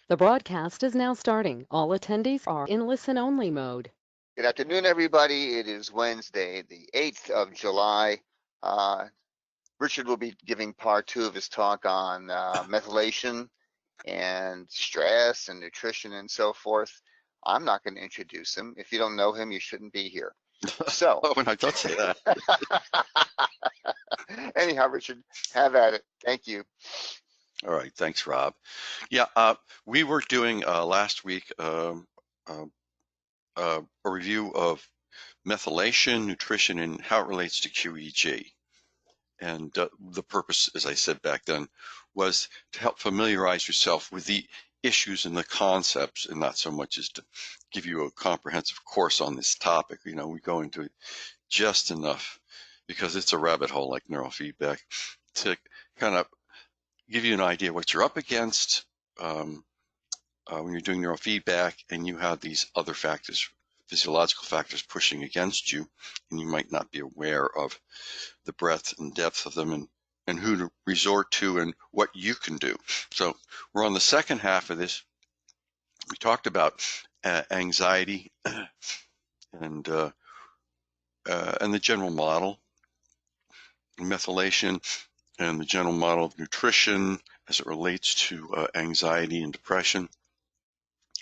The broadcast is now starting. All attendees are in listen-only mode. Good afternoon, everybody. It is Wednesday, the 8th of July. Richard will be giving part 2 of his talk on methylation and stress and nutrition and so forth. I'm not going to introduce him. If you don't know him, you shouldn't be here. So, Oh, and I don't say that. anyhow, Richard, have at it. Thank you. All right, thanks, Rob. Yeah, we were doing last week a review of methylation, nutrition, and how it relates to qEEG. And the purpose, as I said back then, was to help familiarize yourself with the issues and the concepts, and not so much as to give you a comprehensive course on this topic. You know, we go into it just enough because it's a rabbit hole like neurofeedback to kind of give you an idea what you're up against when you're doing neurofeedback and you have these other factors, physiological factors pushing against you, and you might not be aware of the breadth and depth of them and who to resort to and what you can do. So we're on the second half of this. We talked about anxiety and the general model, methylation, and the general model of nutrition as it relates to anxiety and depression.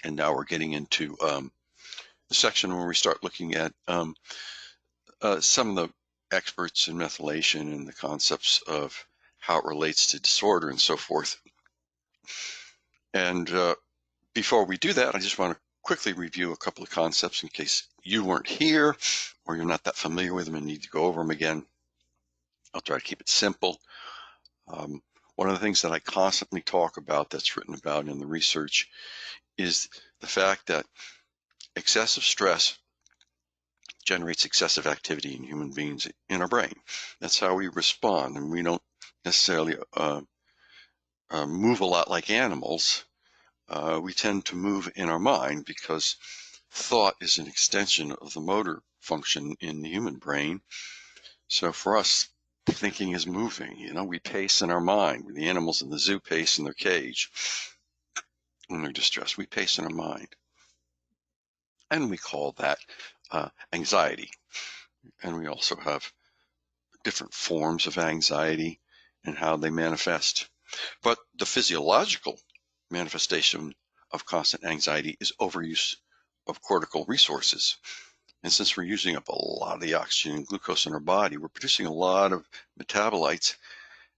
And now we're getting into the section where we start looking at some of the experts in methylation and the concepts of how it relates to disorder and so forth. And before we do that, I just want to quickly review a couple of concepts in case you weren't here or you're not that familiar with them and need to go over them again. I'll try to keep it simple. One of the things that I constantly talk about that's written about in the research is the fact that excessive stress generates excessive activity in human beings in our brain. That's how we respond, and we don't necessarily move a lot like animals. We tend to move in our mind because thought is an extension of the motor function in the human brain. So for us, thinking is moving. You know, we pace in our mind. The animals in the zoo pace in their cage. When they're distressed, we pace in our mind. And we call that anxiety. And we also have different forms of anxiety and how they manifest. But the physiological manifestation of constant anxiety is overuse of cortical resources. And since we're using up a lot of the oxygen and glucose in our body, we're producing a lot of metabolites.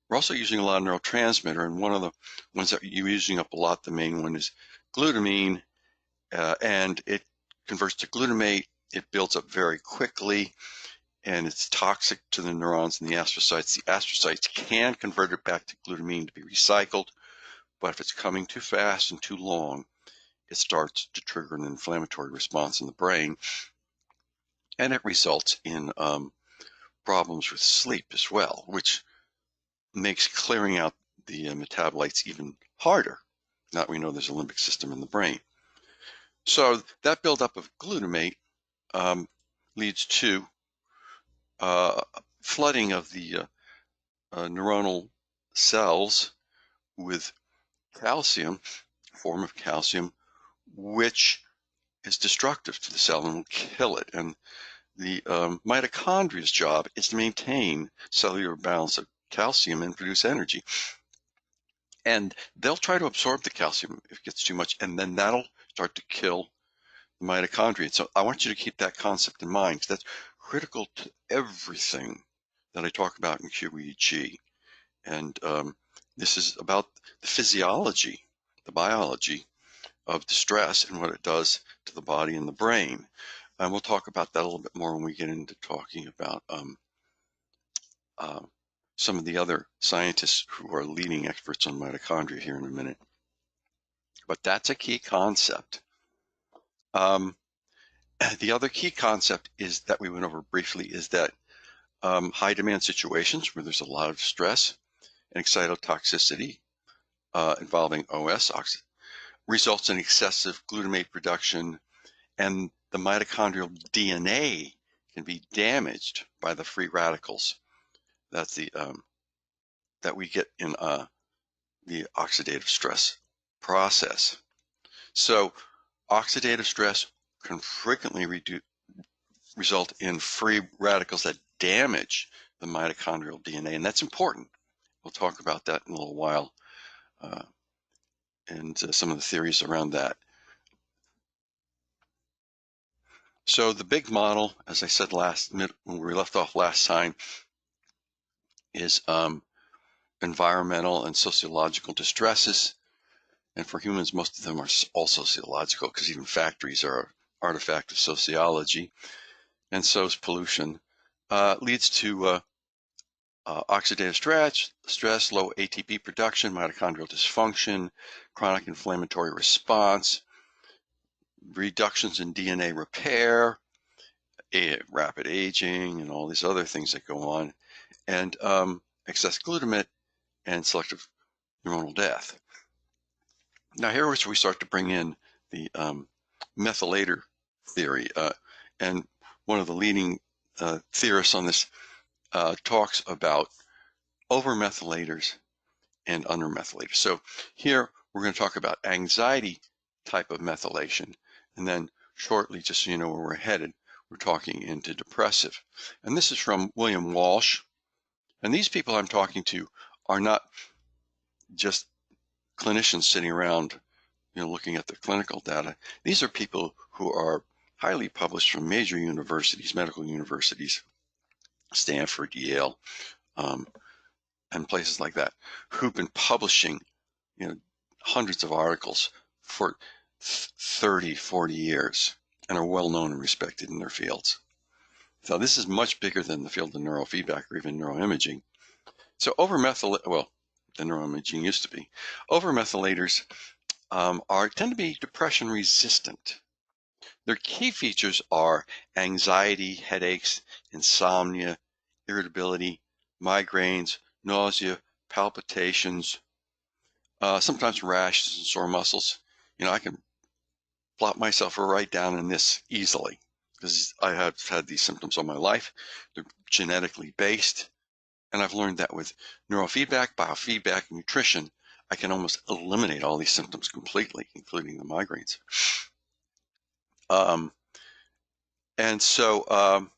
We're also using a lot of neurotransmitter, and one of the ones that you're using up a lot, the main one is glutamine, and it converts to glutamate. It builds up very quickly, and it's toxic to the neurons and the astrocytes. The astrocytes can convert it back to glutamine to be recycled, but if it's coming too fast and too long, it starts to trigger an inflammatory response in the brain, and it results in problems with sleep as well, which makes clearing out the metabolites even harder. Now that we know there's a limbic system in the brain. So that buildup of glutamate leads to flooding of the neuronal cells with calcium, a form of calcium, which is destructive to the cell and will kill it. And the mitochondria's job is to maintain cellular balance of calcium and produce energy. And they'll try to absorb the calcium if it gets too much, and then that'll start to kill the mitochondria. So I want you to keep that concept in mind, because that's critical to everything that I talk about in qEEG. And this is about the physiology, the biology of distress and what it does to the body and the brain. And we'll talk about that a little bit more when we get into talking about some of the other scientists who are leading experts on mitochondria here in a minute. But that's a key concept. The other key concept is that we went over briefly is that high demand situations where there's a lot of stress and excitotoxicity involving OS results in excessive glutamate production, and the mitochondrial DNA can be damaged by the free radicals. That's the that we get in the oxidative stress process. So oxidative stress can frequently result in free radicals that damage the mitochondrial DNA, and that's important. We'll talk about that in a little while, and some of the theories around that. So the big model, as I said when we left off last time, is environmental and sociological distresses. And for humans, most of them are all sociological, because even factories are an artifact of sociology. And so is pollution. Leads to oxidative stress, low ATP production, mitochondrial dysfunction, chronic inflammatory response, reductions in DNA repair, rapid aging, and all these other things that go on, and excess glutamate and selective neuronal death. Now here is where we start to bring in the methylator theory, and one of the leading theorists on this talks about over-methylators and under-methylators. So here we're going to talk about anxiety type of methylation, and then shortly, just so you know where we're headed, we're talking into depressive. And this is from William Walsh. And these people I'm talking to are not just clinicians sitting around, looking at their clinical data. These are people who are highly published from major universities, medical universities, Stanford, Yale, and places like that, who've been publishing, hundreds of articles for 30, 40 years and are well known and respected in their fields. So this is much bigger than the field of neurofeedback or even neuroimaging. So the neuroimaging used to be. Over-methylators tend to be depression resistant. Their key features are anxiety, headaches, insomnia, irritability, migraines, nausea, palpitations, sometimes rashes and sore muscles. I can plot myself right down in this easily because I have had these symptoms all my life. They're genetically based, and I've learned that with neurofeedback, biofeedback, and nutrition, I can almost eliminate all these symptoms completely, including the migraines. And so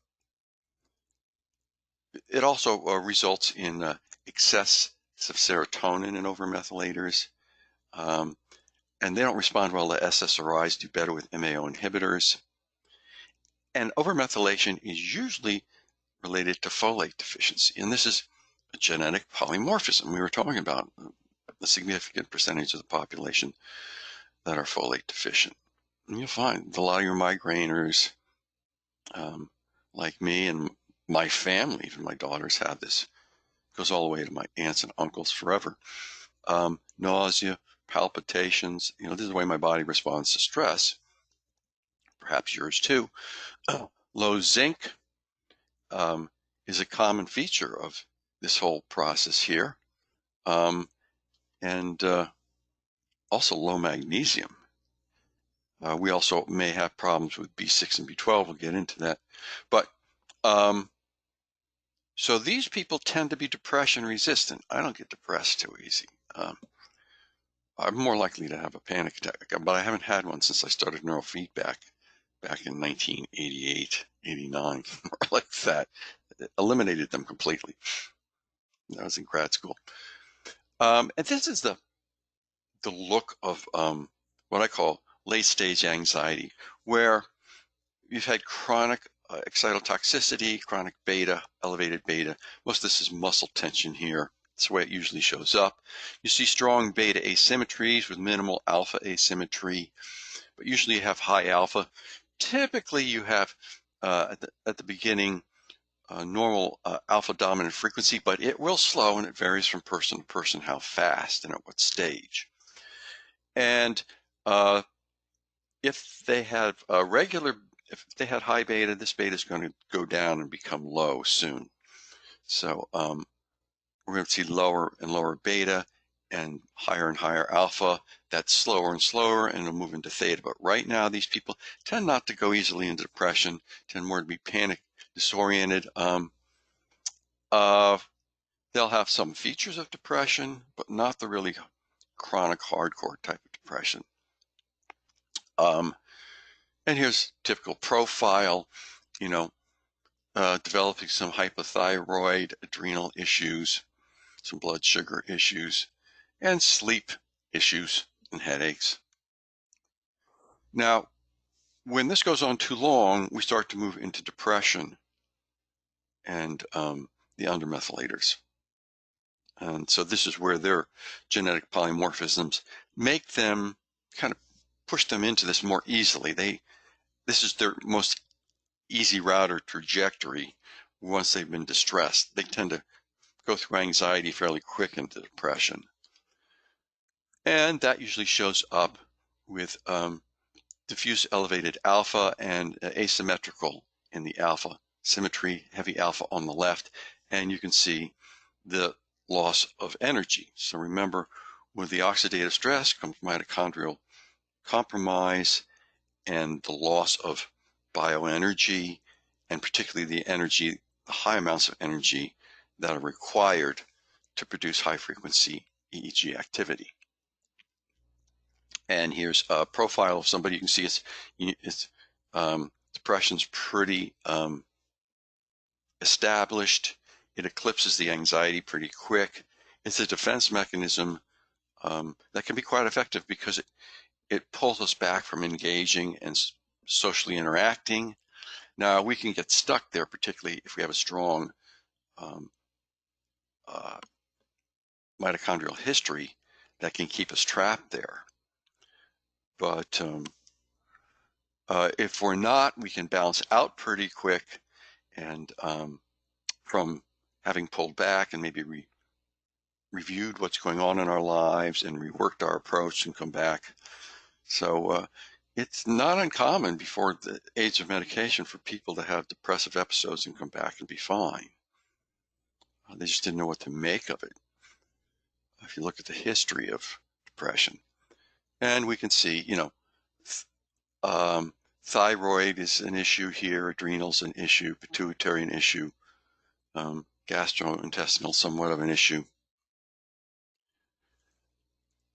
it also results in excess of serotonin in over-methylators. And they don't respond well to SSRIs, do better with MAO inhibitors. And over-methylation is usually related to folate deficiency. And this is a genetic polymorphism. We were talking about a significant percentage of the population that are folate deficient. And you'll find a lot of your migrainers, like me and my family, even my daughters have this. It goes all the way to my aunts and uncles forever. Nausea, palpitations, this is the way my body responds to stress. Perhaps yours too. Low zinc is a common feature of this whole process here. And also low magnesium. We also may have problems with B6 and B12. We'll get into that. But so these people tend to be depression resistant. I don't get depressed too easy. I'm more likely to have a panic attack, but I haven't had one since I started neurofeedback back in 1988, 89, or like that. It eliminated them completely. I was in grad school. And this is the look of what I call late-stage anxiety, where you've had chronic excitotoxicity, chronic beta, elevated beta. Most of this is muscle tension here. That's the way it usually shows up. You see strong beta asymmetries with minimal alpha asymmetry, but usually you have high alpha. Typically you have, at the beginning, normal alpha dominant frequency, but it will slow, and it varies from person to person how fast and at what stage. And if they have if they had high beta, this beta is going to go down and become low soon. So we're going to see lower and lower beta and higher alpha. That's slower and slower, and it'll move into theta. But right now, these people tend not to go easily into depression, tend more to be panic disoriented. They'll have some features of depression, but not the really chronic hardcore type of depression. And here's typical profile, you know, developing some hypothyroid, adrenal issues, some blood sugar issues, and sleep issues and headaches. Now, when this goes on too long, we start to move into depression and the undermethylators. And so this is where their genetic polymorphisms make them kind of push them into this more easily. This is their most easy route or trajectory once they've been distressed. They tend to go through anxiety fairly quick into depression. And that usually shows up with diffuse elevated alpha and asymmetrical in the alpha symmetry, heavy alpha on the left, and you can see the loss of energy. So remember, with the oxidative stress comes mitochondrial compromise and the loss of bioenergy, and particularly the high amounts of energy that are required to produce high frequency EEG activity. And here's a profile of somebody. You can see it's depression's pretty established. It eclipses the anxiety pretty quick. It's a defense mechanism that can be quite effective because it pulls us back from engaging and socially interacting. Now, we can get stuck there, particularly if we have a strong mitochondrial history that can keep us trapped there. But if we're not, we can bounce out pretty quick and from having pulled back and maybe reviewed what's going on in our lives and reworked our approach and come back. So it's not uncommon before the age of medication for people to have depressive episodes and come back and be fine. They just didn't know what to make of it. If you look at the history of depression, and we can see, thyroid is an issue here, adrenals an issue, pituitary an issue, gastrointestinal somewhat of an issue.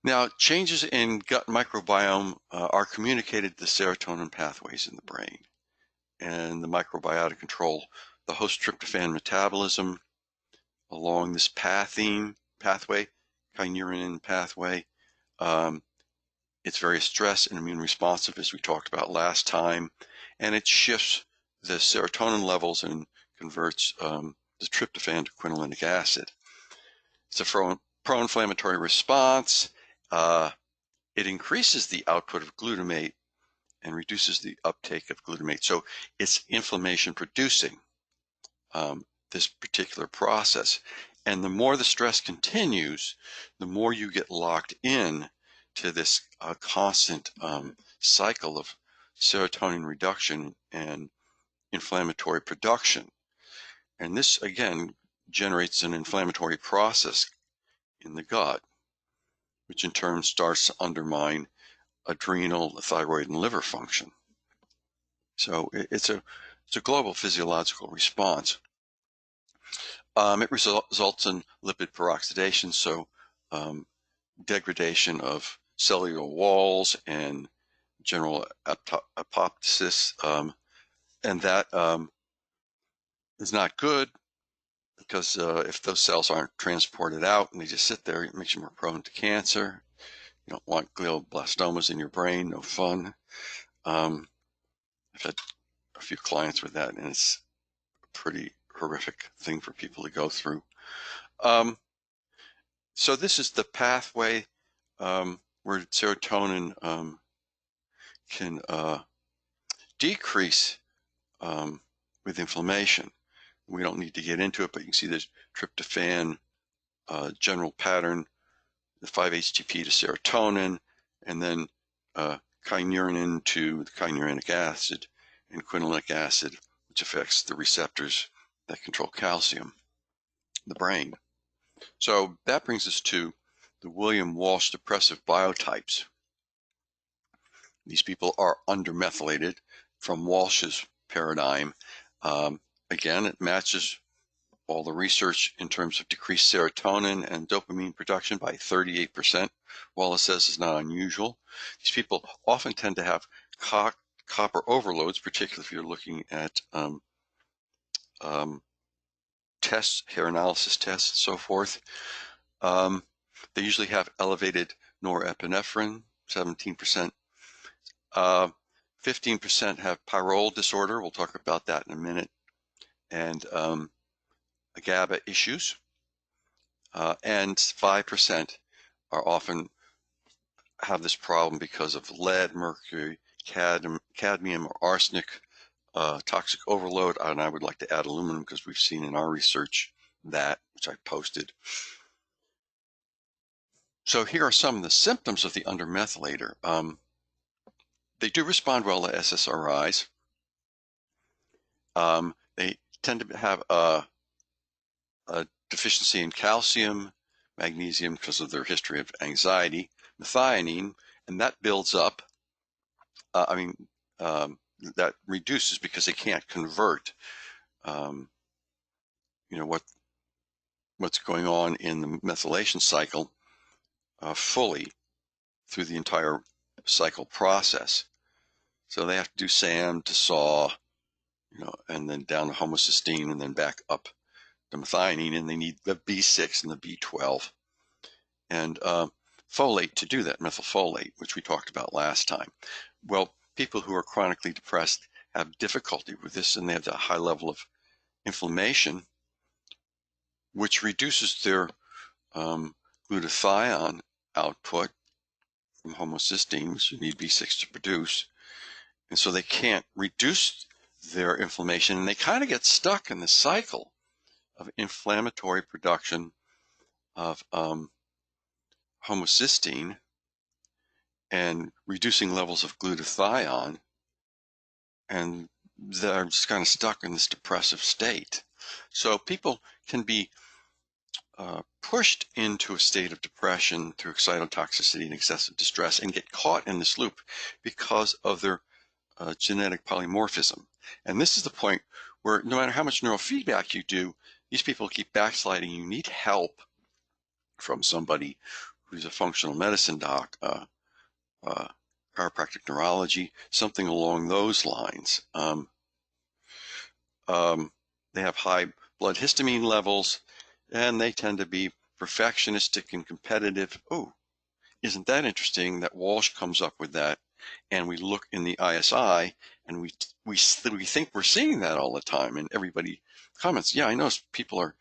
Now, changes in gut microbiome are communicated to the serotonin pathways in the brain, and the microbiota control the host tryptophan metabolism along this pathway, kynurenine pathway. It's very stress and immune responsive, as we talked about last time, and it shifts the serotonin levels and converts the tryptophan to quinolinic acid. It's a pro-inflammatory response. It increases the output of glutamate and reduces the uptake of glutamate. So it's inflammation producing this particular process. And the more the stress continues, the more you get locked in to this constant cycle of serotonin reduction and inflammatory production. And this, again, generates an inflammatory process in the gut, which in turn starts to undermine adrenal, thyroid, and liver function. So it's a global physiological response. It results in lipid peroxidation, so degradation of cellular walls and general apoptosis, and that is not good because if those cells aren't transported out and they just sit there, it makes you more prone to cancer. You don't want glioblastomas in your brain, no fun. I've had a few clients with that, and it's a pretty horrific thing for people to go through. So this is the pathway where serotonin can decrease with inflammation. We don't need to get into it, but you can see there's tryptophan general pattern, the 5-HTP to serotonin, and then kynurenine to the kynurenic acid and quinolinic acid, which affects the receptors that control calcium, the brain. So that brings us to the William Walsh depressive biotypes. These people are under-methylated from Walsh's paradigm. Again, it matches all the research in terms of decreased serotonin and dopamine production by 38%. Wallace says is not unusual. These people often tend to have copper overloads, particularly if you're looking at tests, hair analysis tests, and so forth. They usually have elevated norepinephrine, 17%. 15% have Pyrrole disorder. We'll talk about that in a minute. And GABA issues. And 5% are often have this problem because of lead, mercury, cadmium, or arsenic, toxic overload. And I would like to add aluminum because we've seen in our research that, which I posted. So here are some of the symptoms of the under-methylator. They do respond well to SSRIs. They tend to have a deficiency in calcium, magnesium because of their history of anxiety, methionine, and that builds up. That reduces because they can't convert, what's going on in the methylation cycle fully through the entire cycle process. So they have to do SAM to SAW, and then down to homocysteine and then back up to methionine, and they need the B6 and the B12 and folate to do that, methylfolate, which we talked about last time. Well, people who are chronically depressed have difficulty with this, and they have a high level of inflammation, which reduces their glutathione output from homocysteine, which you need B6 to produce. And so they can't reduce their inflammation, and they kind of get stuck in the cycle of inflammatory production of homocysteine and reducing levels of glutathione, and they're just kind of stuck in this depressive state. So people can be pushed into a state of depression through excitotoxicity and excessive distress and get caught in this loop because of their genetic polymorphism. And this is the point where no matter how much neurofeedback you do, these people keep backsliding. You need help from somebody who's a functional medicine doc, chiropractic neurology, something along those lines. They have high blood histamine levels, and they tend to be perfectionistic and competitive. Oh, isn't that interesting that Walsh comes up with that? And we look in the ISI, and we think we're seeing that all the time. And everybody comments, yeah, I know people are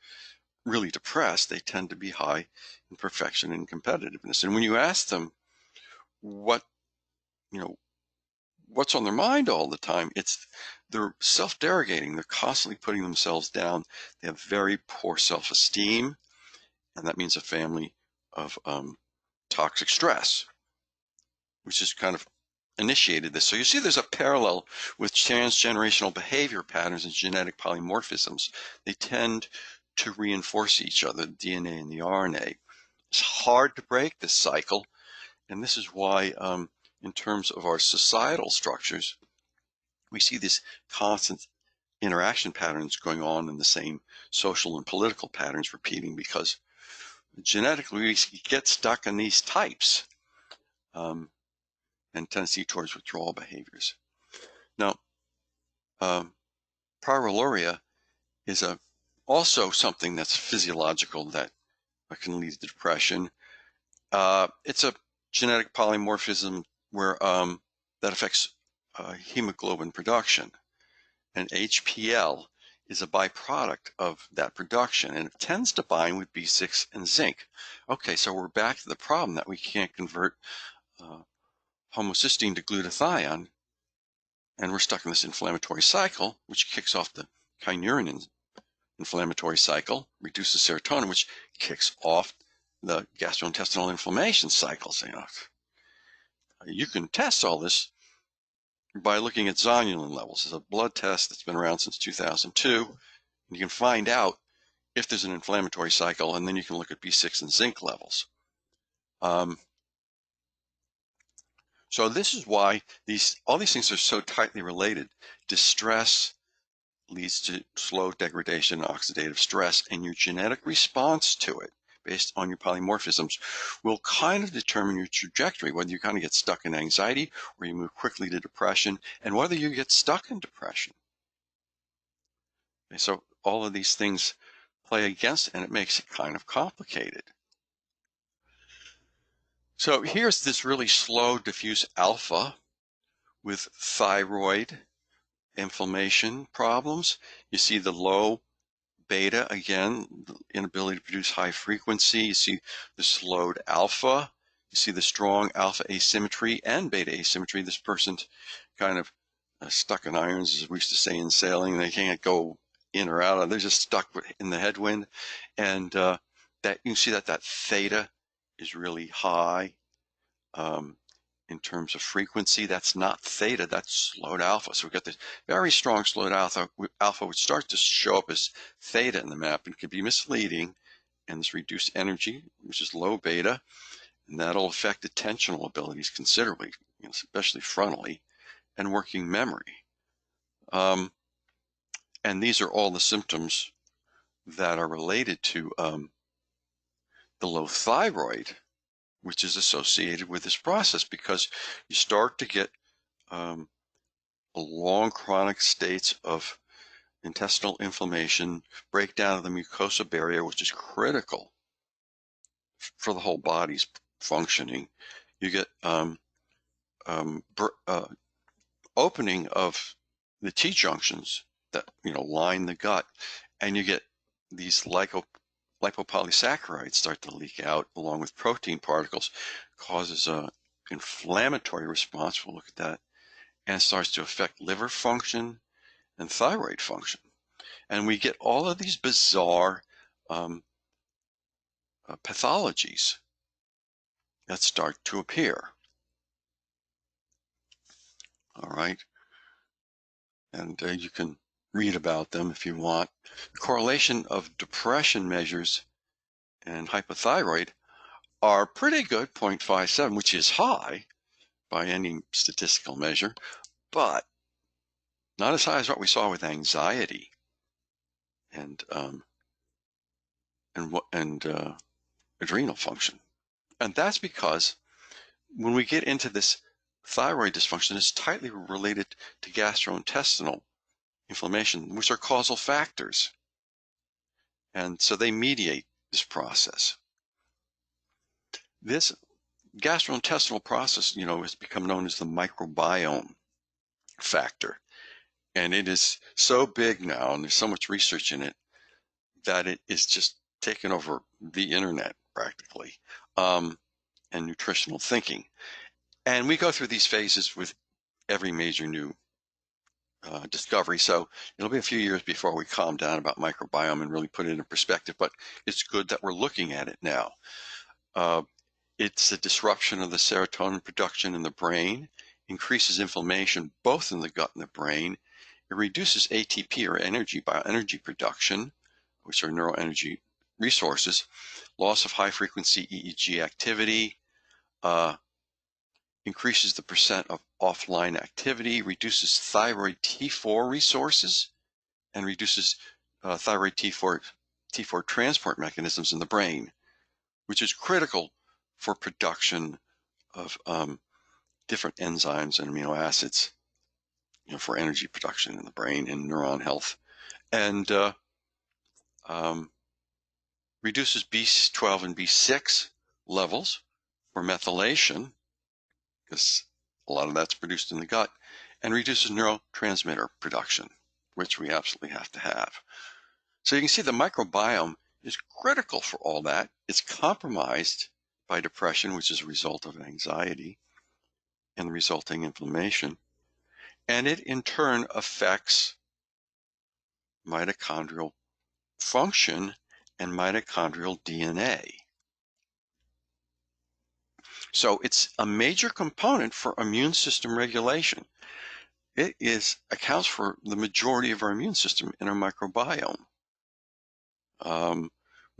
really depressed. They tend to be high in perfection and competitiveness. And when you ask them what's on their mind all the time, they're self-derogating. They're constantly putting themselves down. They have very poor self-esteem, and that means a family of toxic stress, which is kind of initiated this. So you see there's a parallel with transgenerational behavior patterns and genetic polymorphisms. They tend to reinforce each other, the DNA and the RNA. It's hard to break this cycle, and this is why in terms of our societal structures, we see these constant interaction patterns going on and the same social and political patterns repeating because genetically we get stuck in these types and tendency towards withdrawal behaviors. Now, Pyroluria is also something that's physiological that can lead to depression. It's a genetic polymorphism where that affects hemoglobin production, and HPL is a byproduct of that production, and it tends to bind with B6 and zinc. Okay, so we're back to the problem that we can't convert homocysteine to glutathione, and we're stuck in this inflammatory cycle, which kicks off the kynurenine inflammatory cycle, reduces serotonin, which kicks off the gastrointestinal inflammation cycles. You can test all this by looking at zonulin levels. It's a blood test that's been around since 2002. And you can find out if there's an inflammatory cycle, and then you can look at B6 and zinc levels. So this is why all these things are so tightly related. Distress leads to slow degradation and oxidative stress, and your genetic response to it, based on your polymorphisms, will kind of determine your trajectory, whether you kind of get stuck in anxiety or you move quickly to depression, and whether you get stuck in depression. Okay, so all of these things play against, and it makes it kind of complicated. So here's this really slow diffuse alpha with thyroid inflammation problems. You see the low beta, again, the inability to produce high frequency. You see the slowed alpha. You see the strong alpha asymmetry and beta asymmetry. This person's kind of stuck in irons, as we used to say in sailing. They can't go in or out. They're just stuck in the headwind. And that you can see that theta is really high in terms of frequency. That's not theta, that's slowed alpha. So we've got this very strong slowed alpha, which starts to show up as theta in the map and can be misleading. And this reduced energy, which is low beta, and that'll affect attentional abilities considerably, especially frontally, and working memory. And these are all the symptoms that are related to the low thyroid, which is associated with this process, because you start to get long chronic states of intestinal inflammation, breakdown of the mucosa barrier, which is critical for the whole body's functioning. You get opening of the T-junctions that line the gut, and you get these lipopolysaccharides start to leak out along with protein particles, causes a inflammatory response. We'll look at that, and starts to affect liver function and thyroid function. And we get all of these bizarre pathologies that start to appear. All right. And you can read about them if you want. The correlation of depression measures and hypothyroid are pretty good, 0.57, which is high by any statistical measure, but not as high as what we saw with anxiety and adrenal function. And that's because when we get into this thyroid dysfunction, it's tightly related to gastrointestinal inflammation, which are causal factors. And so they mediate this process. This gastrointestinal process, has become known as the microbiome factor. And it is so big now, and there's so much research in it, that it is just taken over the internet practically, and nutritional thinking. And we go through these phases with every major new discovery. So it'll be a few years before we calm down about microbiome and really put it in perspective, but it's good that we're looking at it now. It's a disruption of the serotonin production in the brain, increases inflammation both in the gut and the brain. It reduces ATP, or bioenergy production, which are neuroenergy resources, loss of high-frequency EEG activity, increases the percent of offline activity, reduces thyroid T4 resources, and reduces thyroid T4 transport mechanisms in the brain, which is critical for production of different enzymes and amino acids, for energy production in the brain and neuron health, and reduces B12 and B6 levels for methylation, because a lot of that's produced in the gut, and reduces neurotransmitter production, which we absolutely have to have. So you can see the microbiome is critical for all that. It's compromised by depression, which is a result of anxiety and the resulting inflammation. And it in turn affects mitochondrial function and mitochondrial DNA. So it's a major component for immune system regulation. It accounts for the majority of our immune system in our microbiome. When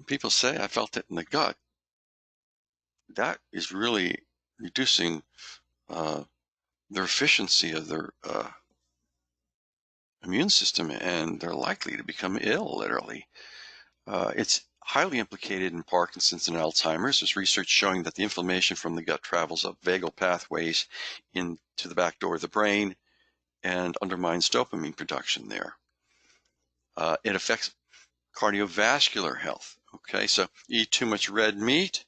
people say, I felt it in the gut, that is really reducing their efficiency of their immune system, and they're likely to become ill, literally. It's highly implicated in Parkinson's and Alzheimer's. There's research showing that the inflammation from the gut travels up vagal pathways into the back door of the brain and undermines dopamine production there. It affects cardiovascular health. Okay, so you eat too much red meat,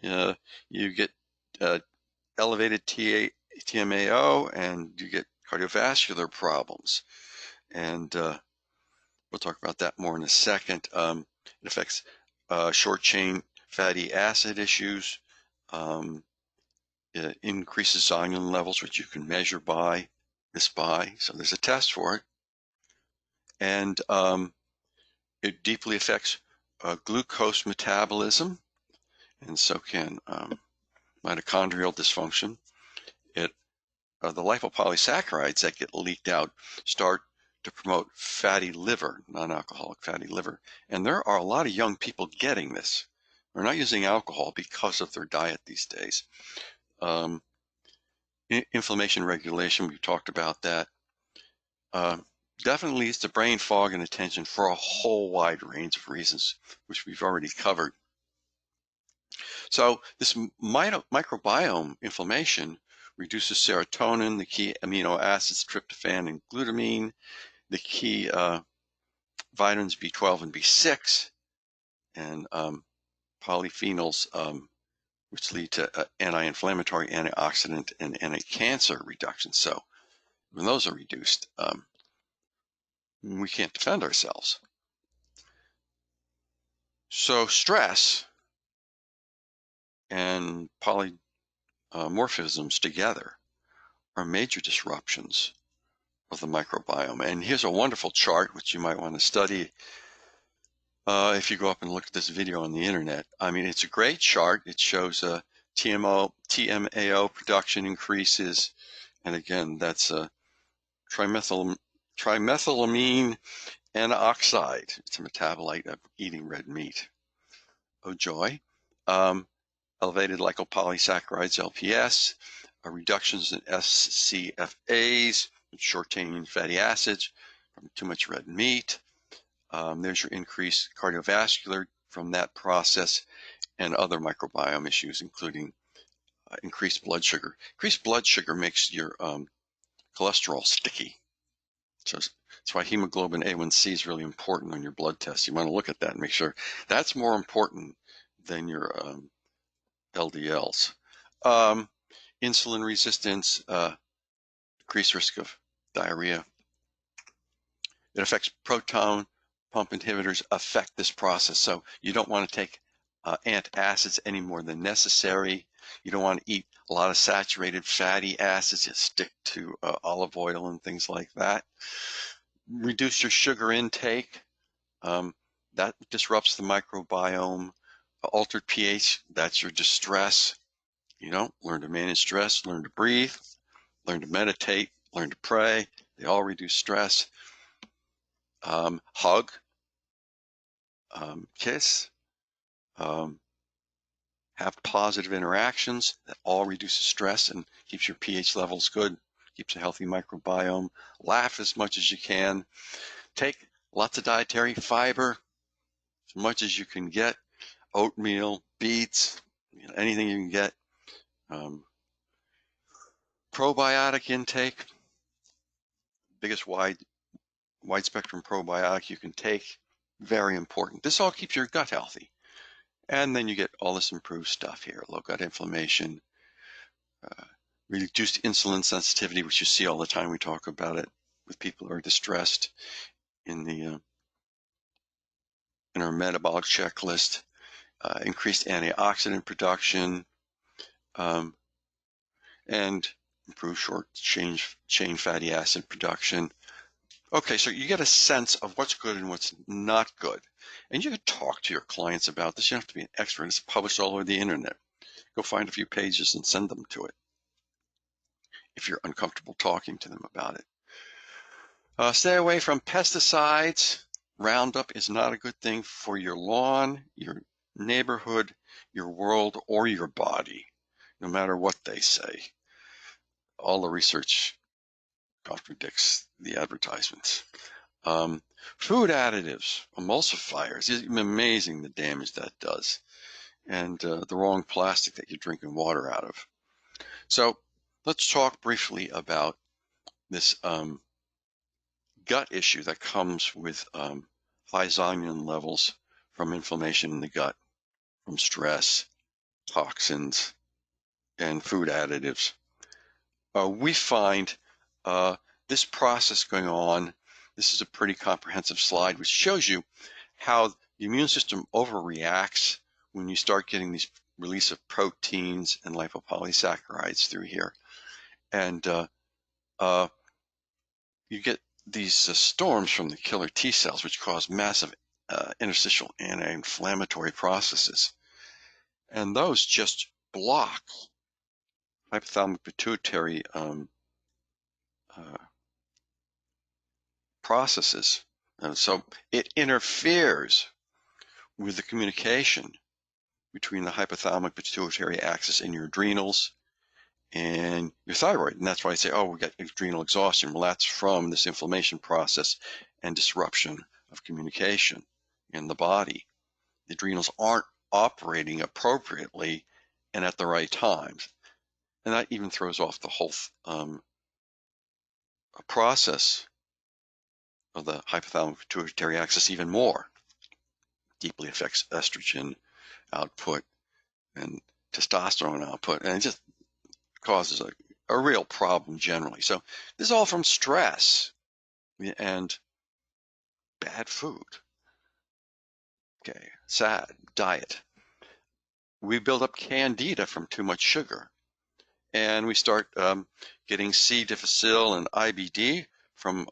you get elevated TMAO, and you get cardiovascular problems. And we'll talk about that more in a second. It affects short chain fatty acid issues. It increases zonulin levels, which you can measure by this so there's a test for it. And it deeply affects glucose metabolism, and so can mitochondrial dysfunction. The lipopolysaccharides that get leaked out start to promote fatty liver, non-alcoholic fatty liver. And there are a lot of young people getting this. They're not using alcohol because of their diet these days. Inflammation regulation, we talked about that. Definitely leads to brain fog and attention for a whole wide range of reasons, which we've already covered. So this microbiome inflammation reduces serotonin, the key amino acids, tryptophan and glutamine, the key vitamins B12 and B6, and polyphenols, which lead to anti-inflammatory, antioxidant, and anti-cancer reduction. So when those are reduced, we can't defend ourselves. So stress and polymorphisms together are major disruptions of the microbiome. And here's a wonderful chart which you might want to study if you go up and look at this video on the internet. I mean, it's a great chart. It shows TMAO production increases, and again, that's trimethylamine N-oxide. It's a metabolite of eating red meat. Oh joy. Elevated lipopolysaccharides, LPS, reductions in SCFAs, short-chain fatty acids from too much red meat. There's your increased cardiovascular from that process, and other microbiome issues, including increased blood sugar. Increased blood sugar makes your cholesterol sticky. So that's why hemoglobin A1C is really important on your blood test. You want to look at that and make sure that's more important than your LDLs. Insulin resistance, increased risk of diarrhea. It affects proton pump inhibitors affect this process. So you don't want to take antacids any more than necessary. You don't want to eat a lot of saturated fatty acids. You stick to olive oil and things like that. Reduce your sugar intake. That disrupts the microbiome. Altered pH, that's your distress. You know, learn to manage stress, learn to breathe, learn to meditate, learn to pray. They all reduce stress. Hug, kiss, have positive interactions. That all reduces stress and keeps your pH levels good, keeps a healthy microbiome. Laugh as much as you can. Take lots of dietary fiber, as much as you can get. Oatmeal, beets, anything you can get. Probiotic intake, biggest wide spectrum probiotic you can take, very important. This all keeps your gut healthy. And then you get all this improved stuff here: low gut inflammation, reduced insulin sensitivity, which you see all the time. We talk about it with people who are distressed in our metabolic checklist. Increased antioxidant production, and improved short chain fatty acid production. Okay, so you get a sense of what's good and what's not good. And you can talk to your clients about this. You don't have to be an expert. It's published all over the internet. Go find a few pages and send them to it if you're uncomfortable talking to them about it. Stay away from pesticides. Roundup is not a good thing for your lawn, your neighborhood, your world, or your body, no matter what they say. All the research contradicts the advertisements. Food additives, emulsifiers, it's amazing the damage that does. And the wrong plastic that you're drinking water out of. So let's talk briefly about this gut issue that comes with thiazolinin levels from inflammation in the gut, from stress, toxins, and food additives. We find this process going on. This is a pretty comprehensive slide which shows you how the immune system overreacts when you start getting these release of proteins and lipopolysaccharides through here. And you get these storms from the killer T cells, which cause massive interstitial anti-inflammatory processes. And those just block hypothalamic pituitary processes. And so it interferes with the communication between the hypothalamic pituitary axis and your adrenals and your thyroid. And that's why I say, oh, we got adrenal exhaustion. Well, that's from this inflammation process and disruption of communication in the body. The adrenals aren't operating appropriately and at the right times. And that even throws off the whole process of the hypothalamic pituitary axis even more. Deeply affects estrogen output and testosterone output, and it just causes a real problem generally. So this is all from stress and bad food. Okay, sad diet. We build up candida from too much sugar, and we start getting C difficile and IBD from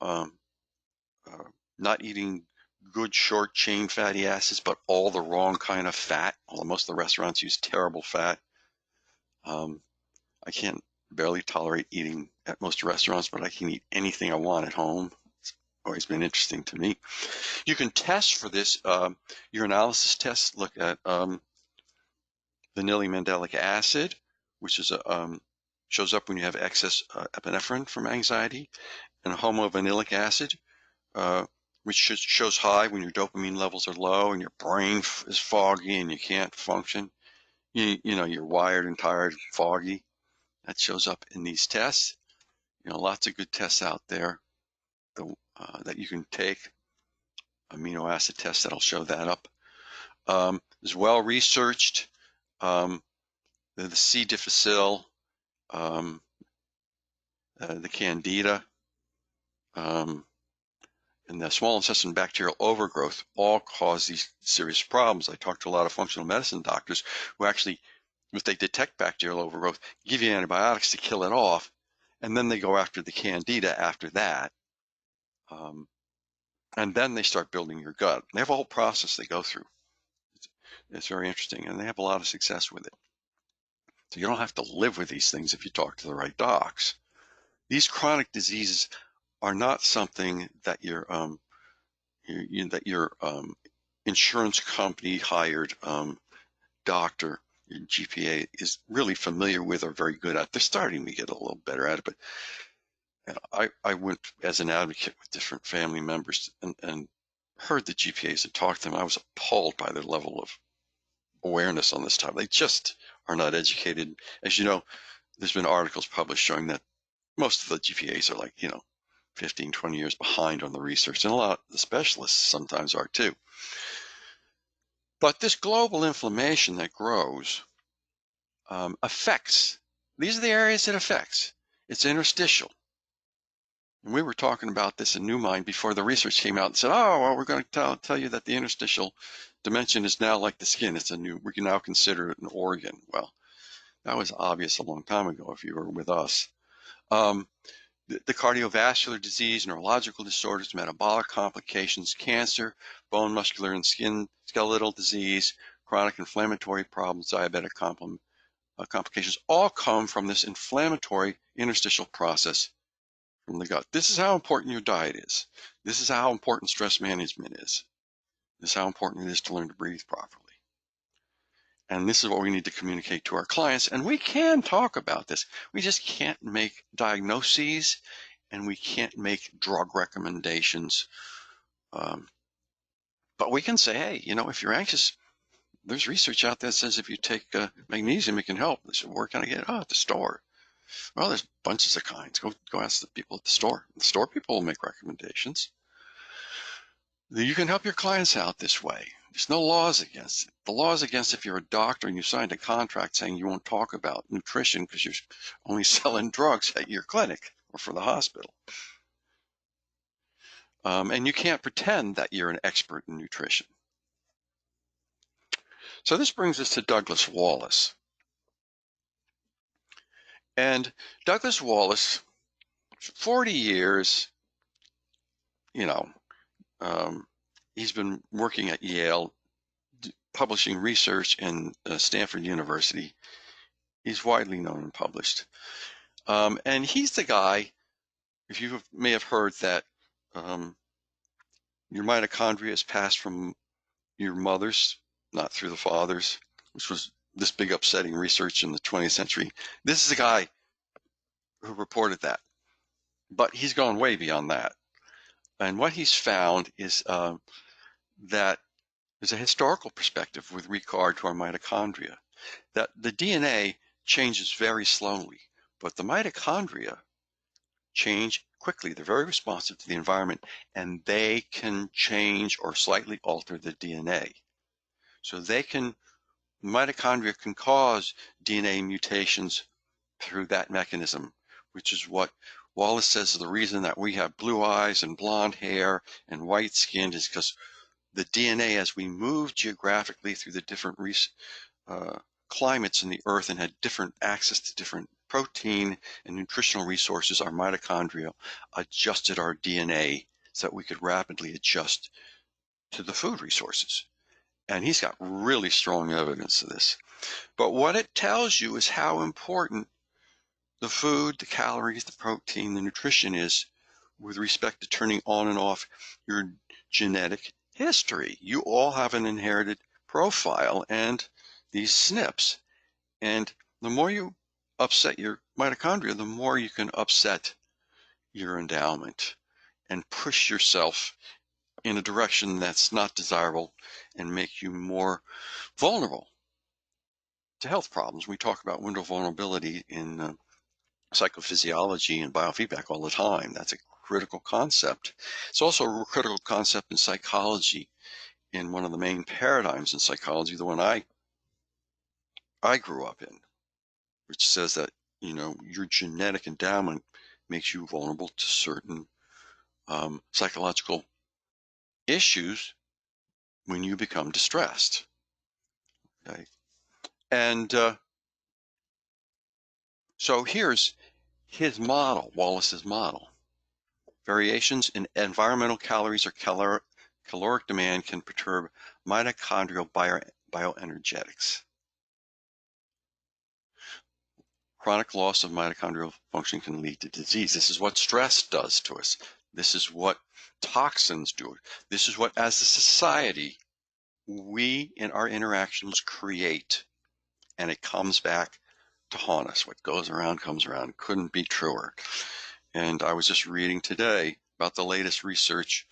not eating good short chain fatty acids, but all the wrong kind of fat. Although most of the restaurants use terrible fat. I can't barely tolerate eating at most restaurants, but I can eat anything I want at home. It's always been interesting to me. You can test for this. Urinalysis tests look at vanillin-mandelic acid, which is shows up when you have excess epinephrine from anxiety, and homovanillic acid, which shows high when your dopamine levels are low and your brain is foggy and you can't function. You know, you're wired and tired and foggy. That shows up in these tests. You know, lots of good tests out there that you can take. Amino acid tests that'll show that up. Is well researched. The C difficile, the Candida, and the small intestine bacterial overgrowth all cause these serious problems. I talked to a lot of functional medicine doctors who actually, if they detect bacterial overgrowth, give you antibiotics to kill it off, and then they go after the Candida after that. And then they start building your gut. They have a whole process they go through. It's very interesting, and they have a lot of success with it. So you don't have to live with these things if you talk to the right docs. These chronic diseases are not something that your insurance company hired doctor, your GPA, is really familiar with or very good at. They're starting to get a little better at it, but I went as an advocate with different family members and heard the GPAs and talked to them. I was appalled by their level of awareness on this topic. They just are not educated. As you know, there's been articles published showing that most of the GPAs are like, 15, 20 years behind on the research, and a lot of the specialists sometimes are too. But this global inflammation that grows affects, these are the areas it affects. It's interstitial. And we were talking about this in New Mind before the research came out and said, oh, well, we're going to tell you that the interstitial dimension is now like the skin. We can now consider it an organ. Well, that was obvious a long time ago if you were with us. The cardiovascular disease, neurological disorders, metabolic complications, cancer, bone, muscular, and skin skeletal disease, chronic inflammatory problems, diabetic complications, all come from this inflammatory interstitial process from the gut. This is how important your diet is. This is how important stress management is. This is how important it is to learn to breathe properly. And this is what we need to communicate to our clients. And we can talk about this. We just can't make diagnoses and we can't make drug recommendations. But we can say, hey, if you're anxious, there's research out there that says if you take magnesium, it can help. They said, where can I get it? Oh, at the store. Well, there's bunches of kinds. Go ask the people at the store. The store people will make recommendations. You can help your clients out this way. There's no laws against it. The law is against if you're a doctor and you signed a contract saying you won't talk about nutrition because you're only selling drugs at your clinic or for the hospital. And you can't pretend that you're an expert in nutrition. So this brings us to Douglas Wallace. And Douglas Wallace, 40 years, he's been working at Yale, publishing research in Stanford University. He's widely known and published. And he's the guy, if you may have heard that your mitochondria is passed from your mothers, not through the fathers, which was this big upsetting research in the 20th century. This is a guy who reported that. But he's gone way beyond that. And what he's found is that there's a historical perspective with regard to our mitochondria, that the DNA changes very slowly, but the mitochondria change quickly. They're very responsive to the environment, and they can change or slightly alter the DNA. So mitochondria can cause DNA mutations through that mechanism, which is what Wallace says is the reason that we have blue eyes and blonde hair and white skin is because the DNA, as we move geographically through the different climates in the earth and had different access to different protein and nutritional resources, our mitochondria adjusted our DNA so that we could rapidly adjust to the food resources. And he's got really strong evidence of this. But what it tells you is how important the food, the calories, the protein, the nutrition is with respect to turning on and off your genetic history. You all have an inherited profile and these SNPs. And the more you upset your mitochondria, the more you can upset your endowment and push yourself in a direction that's not desirable and make you more vulnerable to health problems. We talk about window vulnerability in psychophysiology and biofeedback all the time. That's a critical concept. It's also a critical concept in psychology, in one of the main paradigms in psychology, the one I grew up in, which says that your genetic endowment makes you vulnerable to certain psychological issues when you become distressed. Okay, and so here's his model, Wallace's model. Variations in environmental calories or caloric demand can perturb mitochondrial bioenergetics. Chronic loss of mitochondrial function can lead to disease. This is what stress does to us. This is what toxins do. This is what, as a society, we in our interactions create, and it comes back to haunt us. What goes around comes around. Couldn't be truer. And I was just reading today about the latest research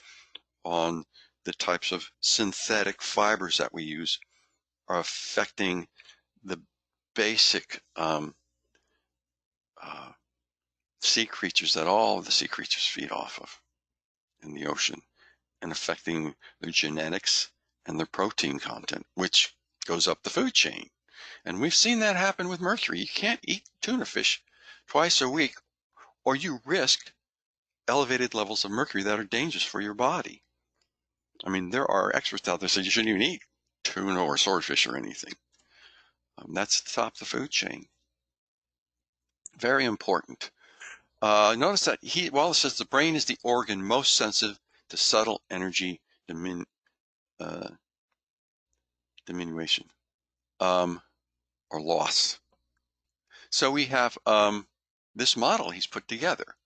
on the types of synthetic fibers that we use are affecting the basic sea creatures that all of the sea creatures feed off of in the ocean, and affecting their genetics and their protein content, which goes up the food chain. And we've seen that happen with mercury. You can't eat tuna fish twice a week, or you risk elevated levels of mercury that are dangerous for your body. I mean, there are experts out there that say you shouldn't even eat tuna or swordfish or anything. That's the top of the food chain. Very important. Notice that Wallace says the brain is the organ most sensitive to subtle energy diminution or loss. So we have this model he's put together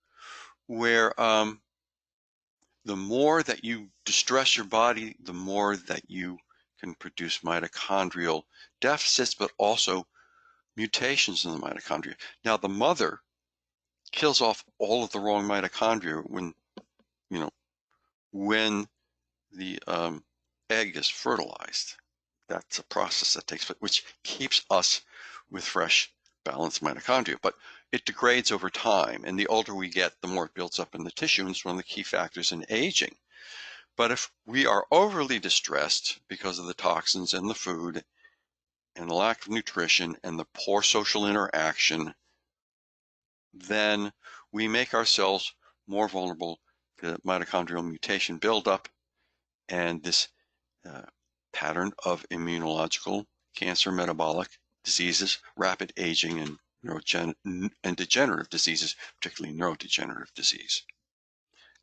where the more that you distress your body, the more that you can produce mitochondrial deficits, but also mutations in the mitochondria. Now, the mother kills off all of the wrong mitochondria when the egg is fertilized. That's a process that takes place, which keeps us with fresh, balanced mitochondria. But it degrades over time, and the older we get, the more it builds up in the tissue, and it's one of the key factors in aging. But if we are overly distressed because of the toxins and the food and the lack of nutrition and the poor social interaction, then we make ourselves more vulnerable to mitochondrial mutation buildup and this pattern of immunological, cancer, metabolic diseases, rapid aging, and degenerative diseases, particularly neurodegenerative disease,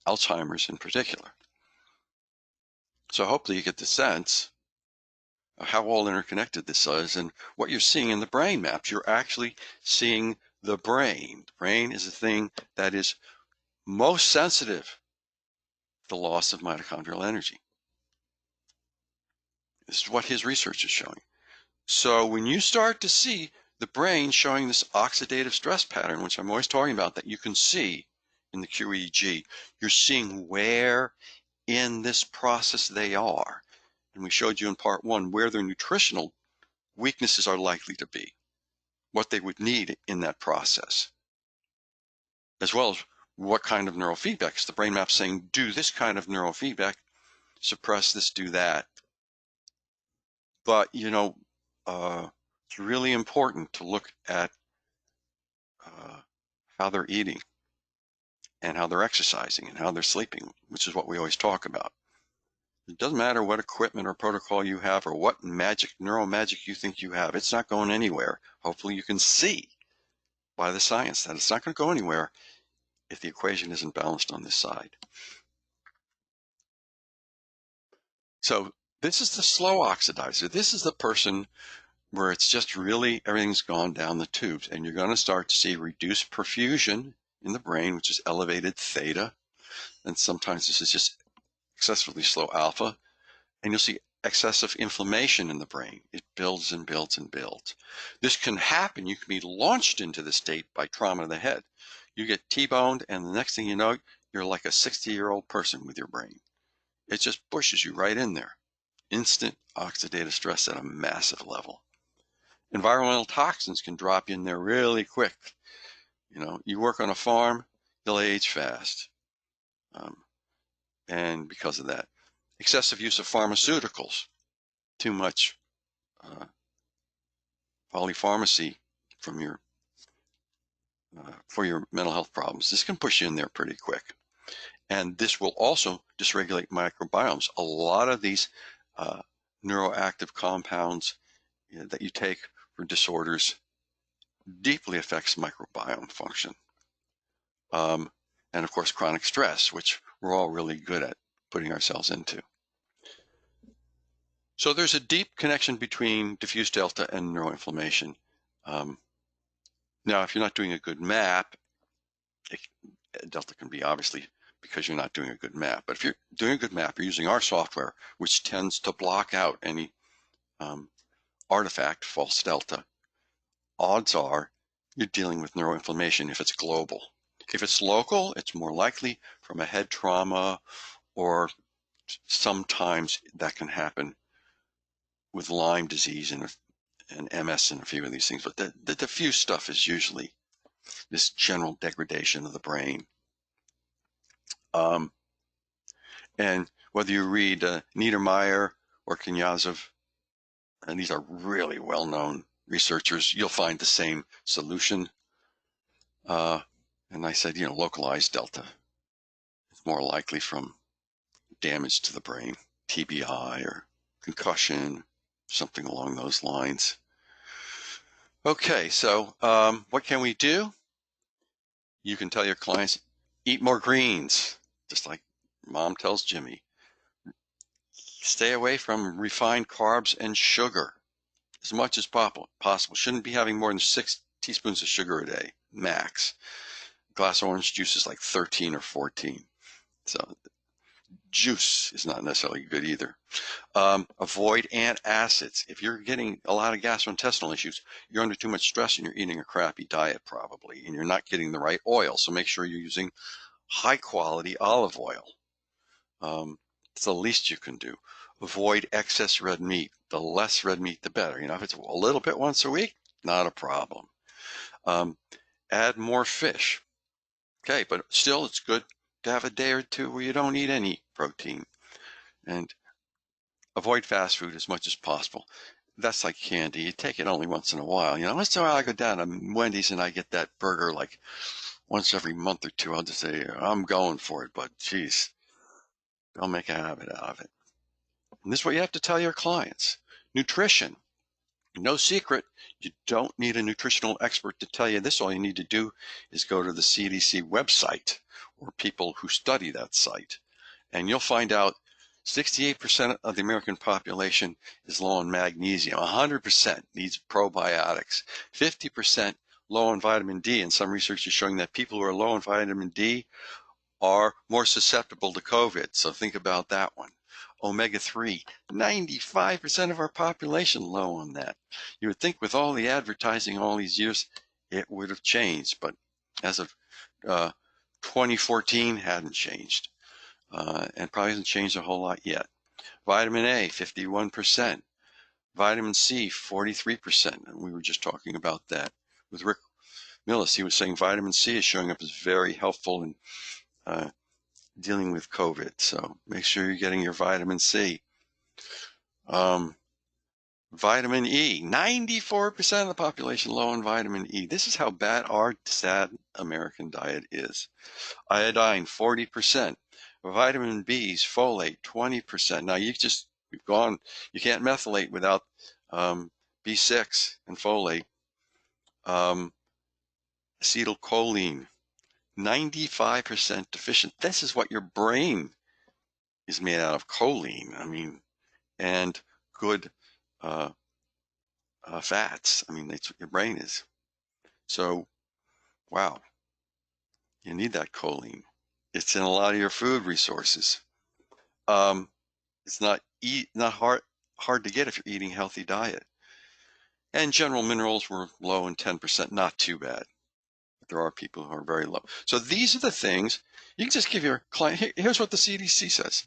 Alzheimer's in particular. So hopefully you get the sense of how all interconnected this is, and what you're seeing in the brain maps. You're actually seeing the brain. The brain is the thing that is most sensitive to the loss of mitochondrial energy. This is what his research is showing. So when you start to see the brain showing this oxidative stress pattern, which I'm always talking about, that you can see in the qEEG, you're seeing where in this process they are. And we showed you in part 1 where their nutritional weaknesses are likely to be, what they would need in that process, as well as what kind of neurofeedback. Because the brain map's saying, do this kind of neurofeedback, suppress this, do that. But, it's really important to look at how they're eating and how they're exercising and how they're sleeping, which is what we always talk about. It doesn't matter what equipment or protocol you have or what neural magic you think you have. It's not going anywhere. Hopefully you can see by the science that it's not going to go anywhere if the equation isn't balanced on this side. So this is the slow oxidizer. This is the person where it's just really everything's gone down the tubes, and you're going to start to see reduced perfusion in the brain, which is elevated theta, and sometimes this is just excessively slow alpha, and you'll see excessive inflammation in the brain. It builds and builds and builds. This can happen. You can be launched into this state by trauma to the head. You get T-boned, and the next thing you know, you're like a 60-year-old person with your brain. It just pushes you right in there. Instant oxidative stress at a massive level. Environmental toxins can drop you in there really quick. You work on a farm, you'll age fast. And because of that, excessive use of pharmaceuticals, too much polypharmacy from for your mental health problems. This can push you in there pretty quick. And this will also dysregulate microbiomes. A lot of these neuroactive compounds that you take for disorders deeply affects microbiome function. And of course, chronic stress, which we're all really good at putting ourselves into. So there's a deep connection between diffuse delta and neuroinflammation. Now, if you're not doing a good map, delta can be obviously because you're not doing a good map. But if you're doing a good map, you're using our software, which tends to block out any artifact, false delta. Odds are you're dealing with neuroinflammation if it's global. If it's local, it's more likely from a head trauma, or sometimes that can happen with Lyme disease and MS and a few of these things. But the diffuse stuff is usually this general degradation of the brain. And whether you read Niedermeyer or Knyazov, and these are really well-known researchers, you'll find the same solution. And I said, localized delta is more likely from damage to the brain, TBI or concussion, something along those lines. Okay, so what can we do? You can tell your clients, eat more greens, just like Mom tells Jimmy. Stay away from refined carbs and sugar as much as possible. Shouldn't be having more than 6 teaspoons of sugar a day, max. A glass of orange juice is like 13 or 14. So juice is not necessarily good either. Avoid antacids. If you're getting a lot of gastrointestinal issues, you're under too much stress and you're eating a crappy diet probably, and you're not getting the right oil. So make sure you're using high quality olive oil. It's the least you can do. Avoid excess red meat. The less red meat, the better. You know, if it's a little bit once a week, not a problem. Add more fish. Okay, but still it's good to have a day or two where you don't eat any protein. And avoid fast food as much as possible. That's like candy. You take it only once in a while. You know, once in a while I go down to Wendy's and I get that burger like once every month or two. I'll just say, I'm going for it, but geez, don't make a habit out of it. And this is what you have to tell your clients. Nutrition. No secret, you don't need a nutritional expert to tell you this. All you need to do is go to the CDC website or people who study that site, and you'll find out 68% of the American population is low on magnesium, 100% needs probiotics, 50% low on vitamin D, and some research is showing that people who are low on vitamin D are more susceptible to COVID, so think about that one. Omega-3, 95% of our population low on that. You would think with all the advertising all these years, it would have changed, but as of 2014, hadn't changed, and probably hasn't changed a whole lot yet. Vitamin A, 51%. Vitamin C, 43%, and we were just talking about that with Rick Millis. He was saying vitamin C is showing up as very helpful in dealing with COVID, so make sure you're getting your vitamin C. Vitamin E, 94% of the population low on vitamin E. This is how bad our sad American diet is. Iodine, 40%. Vitamin B's, folate, 20%. Now you can't methylate without B6 and folate. Acetylcholine, 95% deficient. This is what your brain is made out of, choline. I mean, and good fats. I mean, that's what your brain is. So, wow, you need that choline. It's in a lot of your food resources. It's not hard to get if you're eating a healthy diet. And general minerals were low in 10%, not too bad. There are people who are very low. So these are the things you can just give your client. Here's what the CDC says.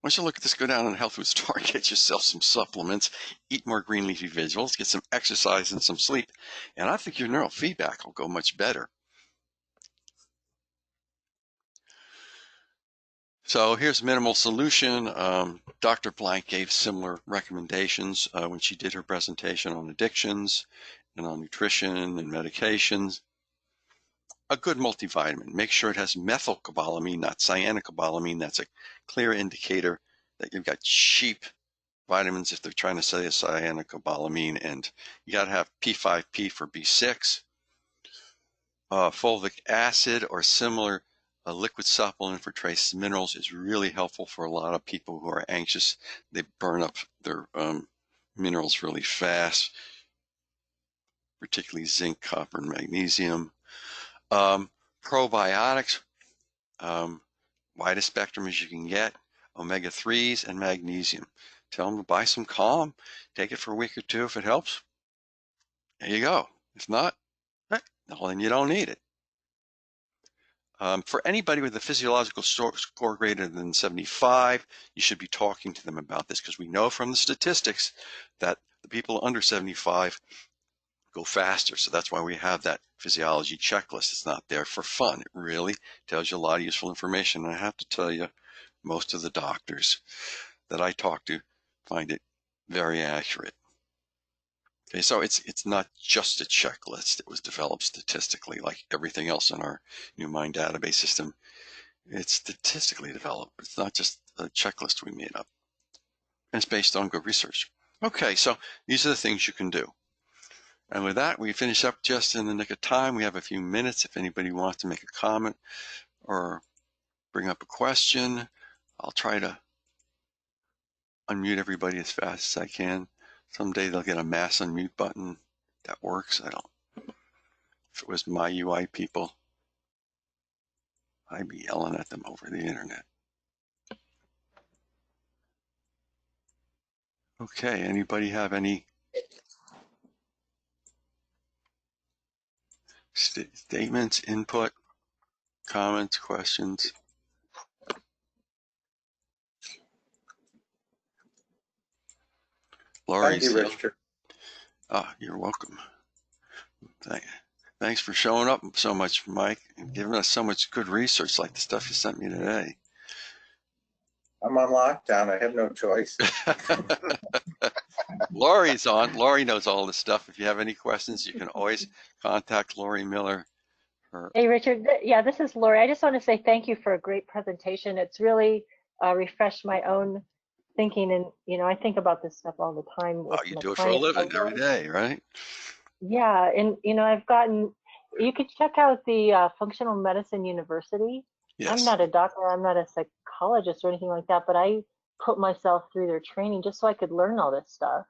Why don't you look at this, go down to the health food store, get yourself some supplements, eat more green leafy vegetables, get some exercise and some sleep, and I think your neurofeedback will go much better. So here's minimal solution. Dr. Blank gave similar recommendations when she did her presentation on addictions and on nutrition and medications. A good multivitamin. Make sure it has methylcobalamin, not cyanocobalamin. That's a clear indicator that you've got cheap vitamins if they're trying to sell you cyanocobalamin. And you got to have P5P for B6. Fulvic acid or similar liquid supplement for trace minerals is really helpful for a lot of people who are anxious. They burn up their minerals really fast, particularly zinc, copper, and magnesium. Probiotics, widest spectrum as you can get, omega-3s and magnesium. Tell them to buy some Calm, take it for a week or two if it helps. There you go. If not, well, then you don't need it. For anybody with a physiological score greater than 75, you should be talking to them about this, because we know from the statistics that the people under 75 go faster. So that's why we have that physiology checklist. It's not there for fun. It really tells you a lot of useful information. And I have to tell you, most of the doctors that I talk to find it very accurate. Okay, so it's not just a checklist. It was developed statistically, like everything else in our NewMind database system. It's statistically developed. It's not just a checklist we made up. And it's based on good research. Okay, so these are the things you can do. And with that, we finish up just in the nick of time. We have a few minutes. If anybody wants to make a comment or bring up a question, I'll try to unmute everybody as fast as I can. Someday they'll get a mass unmute button that works. If it was my UI people, I'd be yelling at them over the internet. Okay, anybody have any statements, input, comments, questions? Laurie, thank you, Richard. You're welcome. Thanks for showing up so much, Mike, and giving us so much good research like the stuff you sent me today. I'm on lockdown. I have no choice. Laurie's on. Laurie knows all this stuff. If you have any questions, you can always contact Laurie Miller. Hey, Richard. Yeah, this is Lori. I just want to say thank you for a great presentation. It's really refreshed my own thinking, and I think about this stuff all the time with You my do it for a clients. living every day, right? Yeah, and I've gotten. You could check out the Functional Medicine University. Yes. I'm not a doctor. I'm not a psychologist or anything like that, but I put myself through their training just so I could learn all this stuff,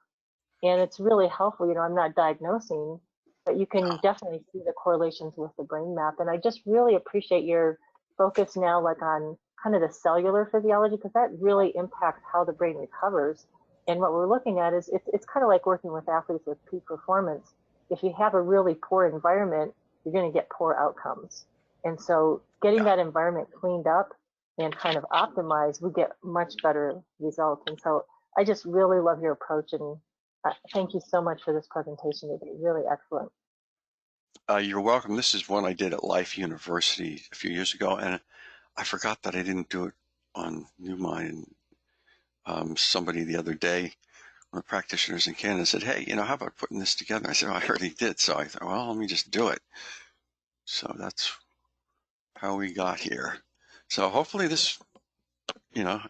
and it's really helpful. I'm not diagnosing, but you can definitely see the correlations with the brain map. And I just really appreciate your focus now, like on kind of the cellular physiology, because that really impacts how the brain recovers. And what we're looking at is it's kind of like working with athletes with peak performance. If you have a really poor environment, you're going to get poor outcomes. And so getting that environment cleaned up and kind of optimized, we get much better results. And so I just really love your approach, and thank you so much for this presentation today. Really excellent. You're welcome. This is one I did at Life University a few years ago, and I forgot that I didn't do it on NewMind. Somebody the other day, one of the practitioners in Canada, said, hey, how about putting this together? I said, I already did. So I thought, well, let me just do it. So that's how we got here. So hopefully this,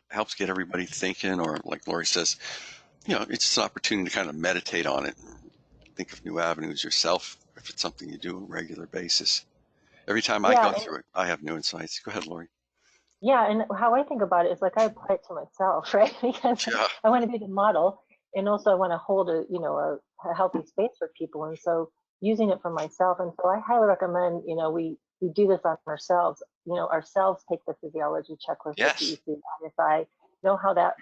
helps get everybody thinking, or like Lori says, it's just an opportunity to kind of meditate on it. Think of new avenues yourself if it's something you do on a regular basis. Every time I go through it, I have new insights. Go ahead, Lori. Yeah, and how I think about it is like I apply it to myself, right? Because I want to be the model, and also I want to hold a healthy space for people, and so using it for myself. And so I highly recommend, we do this on ourselves. Ourselves take the physiology checklist, the qEEG, ISI, know how that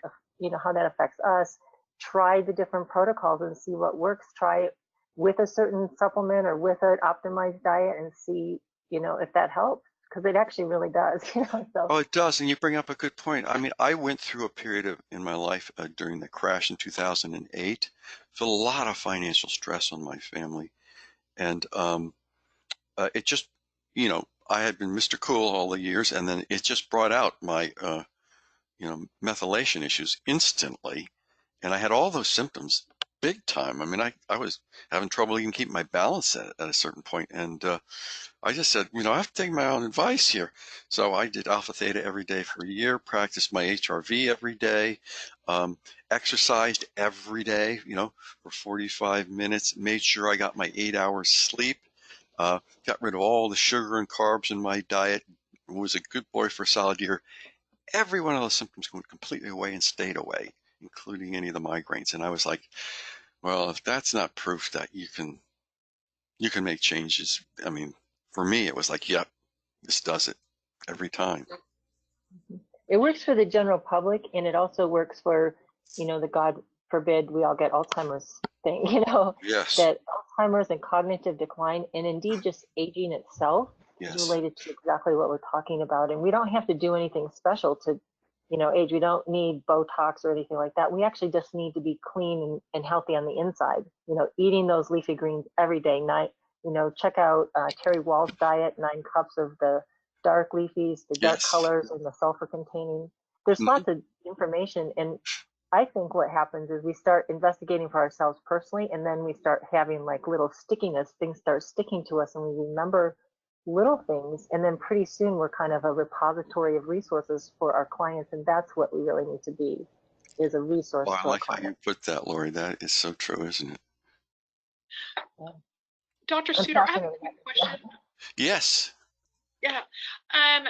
affects us. Try the different protocols and see what works. Try it with a certain supplement or with an optimized diet and see, if that helps, because it actually really does. So. Oh, it does, and you bring up a good point. I mean, I went through a period in my life during the crash in 2008, felt a lot of financial stress on my family, and it just, I had been Mr. Cool all the years, and then it just brought out my, methylation issues instantly, and I had all those symptoms big time. I mean, I was having trouble even keeping my balance at a certain point, and I just said, I have to take my own advice here. So I did alpha theta every day for a year, practiced my HRV every day, exercised every day, for 45 minutes, made sure I got my 8 hours sleep, got rid of all the sugar and carbs in my diet, was a good boy for a solid year. Every one of those symptoms went completely away and stayed away, including any of the migraines. And I was like, well, if that's not proof that you can make changes, I mean, for me, it was like, yep, this does it every time. It works for the general public, and it also works for, the God forbid we all get Alzheimer's thing, Yes. that Alzheimer's and cognitive decline, and indeed just aging itself is related to exactly what we're talking about. And we don't have to do anything special to, age. We don't need Botox or anything like that. We actually just need to be clean and healthy on the inside, eating those leafy greens every day, check out Terry Walsh diet, 9 cups of the dark leafies, the dark colors, and the sulfur containing. There's lots of information. And I think what happens is we start investigating for ourselves personally, and then we start having like little stickiness. Things start sticking to us, and we remember little things. And then pretty soon we're kind of a repository of resources for our clients. And that's what we really need to be, is a resource I for our like how clients. you put that, Lori. That is so true, isn't it? Yeah. Dr. Suter, I have a quick question. Yes. Yeah.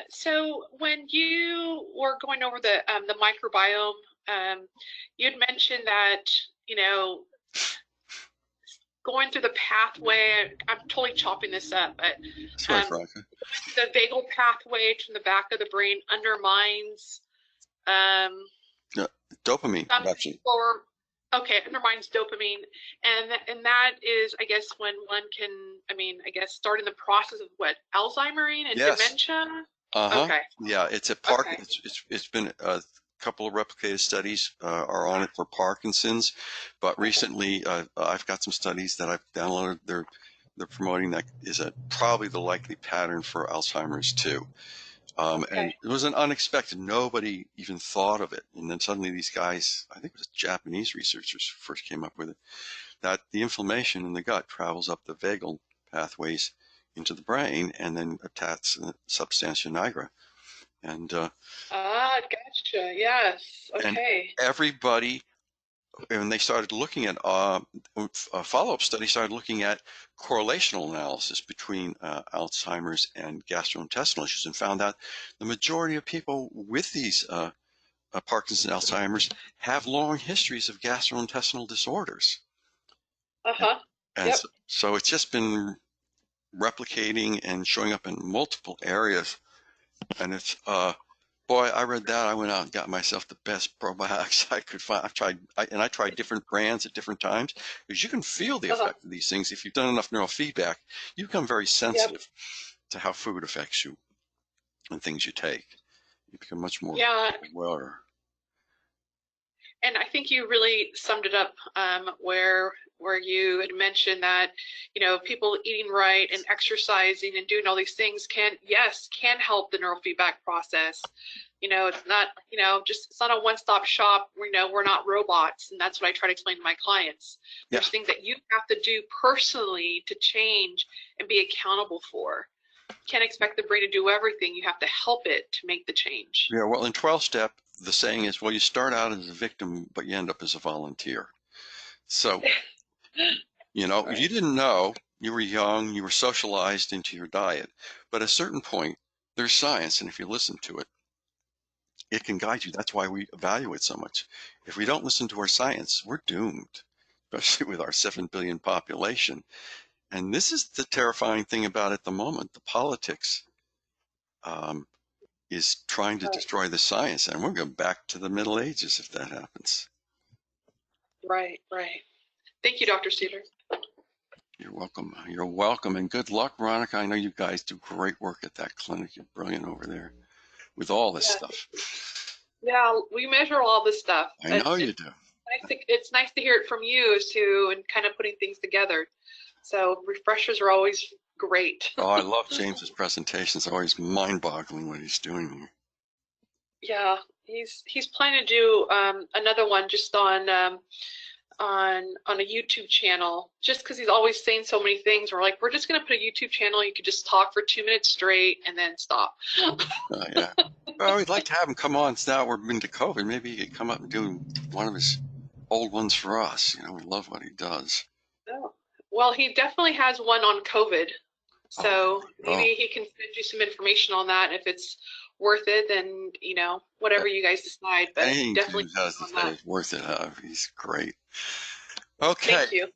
So when you were going over the microbiome, you had mentioned that, going through the pathway, I'm totally chopping this up, but Sorry, Veronica. the vagal pathway from the back of the brain undermines dopamine production. Okay, undermines dopamine, and that is, I guess, when one can, I guess, starting the process of what, Alzheimer's and dementia. Okay. Yeah, it's a it's been a couple of replicated studies are on it for Parkinson's, but recently I've got some studies that I've downloaded. They're promoting that is probably the likely pattern for Alzheimer's too. And it was an unexpected, nobody even thought of it. And then suddenly these guys, I think it was Japanese researchers first came up with it, that the inflammation in the gut travels up the vagal pathways into the brain and then attacks the substantia nigra. And gotcha. Yes. Okay. And everybody, when they started looking at a follow-up study, started looking at correlational analysis between Alzheimer's and gastrointestinal issues, and found out the majority of people with these Parkinson's and Alzheimer's have long histories of gastrointestinal disorders. And so it's just been replicating and showing up in multiple areas, and it's boy, I read that. I went out and got myself the best probiotics I could find. I tried different brands at different times, because you can feel the effect of these things. If you've done enough neurofeedback, you become very sensitive to how food affects you and things you take. You become much more aware. And I think you really summed it up where you had mentioned that, people eating right and exercising and doing all these things can help the neurofeedback process. It's not, it's not a one-stop shop. We're not robots, and that's what I try to explain to my clients. There's things that you have to do personally to change and be accountable for. You can't expect the brain to do everything. You have to help it to make the change. Yeah, well, in 12-step, the saying is, well, you start out as a victim, but you end up as a volunteer. So, if you didn't know, you were young, you were socialized into your diet. But at a certain point, there's science, and if you listen to it, it can guide you. That's why we evaluate so much. If we don't listen to our science, we're doomed, especially with our 7 billion population. And this is the terrifying thing about it at the moment. The politics is trying to destroy the science, and we're going back to the Middle Ages if that happens. Right. Thank you, Dr. Cedar. You're welcome. You're welcome, and good luck, Veronica. I know you guys do great work at that clinic. You're brilliant over there with all this stuff. Yeah, we measure all this stuff. I know you do. It's nice to hear it from you too, and kind of putting things together. So refreshers are always great. Oh, I love James's presentations. Always mind-boggling what he's doing here. Yeah, he's planning to do another one just on a YouTube channel, just because he's always saying so many things. We're like, we're just going to put a YouTube channel. You could just talk for 2 minutes straight and then stop. Yeah. Well, we'd like to have him come on. Now we're into COVID. Maybe he could come up and do one of his old ones for us. We love what he does. Oh. Well, he definitely has one on COVID. So maybe he can send you some information on that. If it's worth it, then, whatever you guys decide. But anything definitely is worth it. He's great. Okay. Thank you.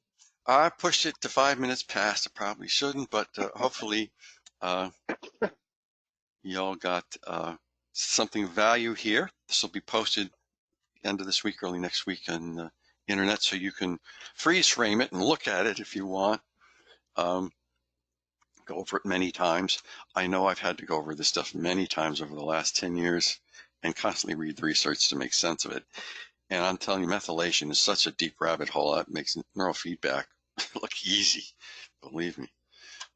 I pushed it to 5 minutes past. I probably shouldn't, but hopefully y'all got something of value here. This will be posted end of this week, early next week on the internet, so you can freeze frame it and look at it if you want. Go over it many times. I know I've had to go over this stuff many times over the last 10 years and constantly read the research to make sense of it. And I'm telling you, methylation is such a deep rabbit hole that makes neurofeedback look easy, believe me.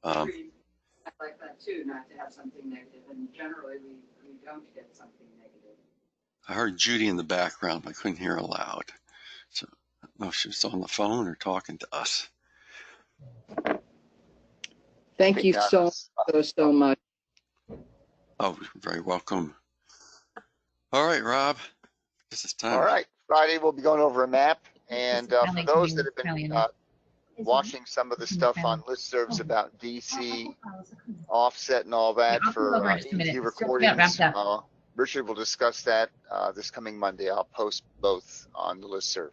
I like that too, not to have something negative, and generally we don't get something negative. I heard Judy in the background, but I couldn't hear her loud. So I don't know if she was on the phone or talking to us. Thank you so much. Oh, you're very welcome. All right, Rob, this is time. All right, Friday we'll be going over a map, and for those that have been watching some of the stuff on listservs about DC offset and all that for EEG recordings, Richard will discuss that this coming Monday. I'll post both on the listserv.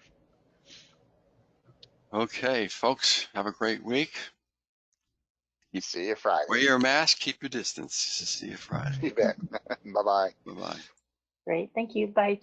Okay, folks, have a great week. See you Friday. Wear your mask, keep your distance. See you Friday. You bet. Bye-bye. Bye-bye. Great. Thank you. Bye.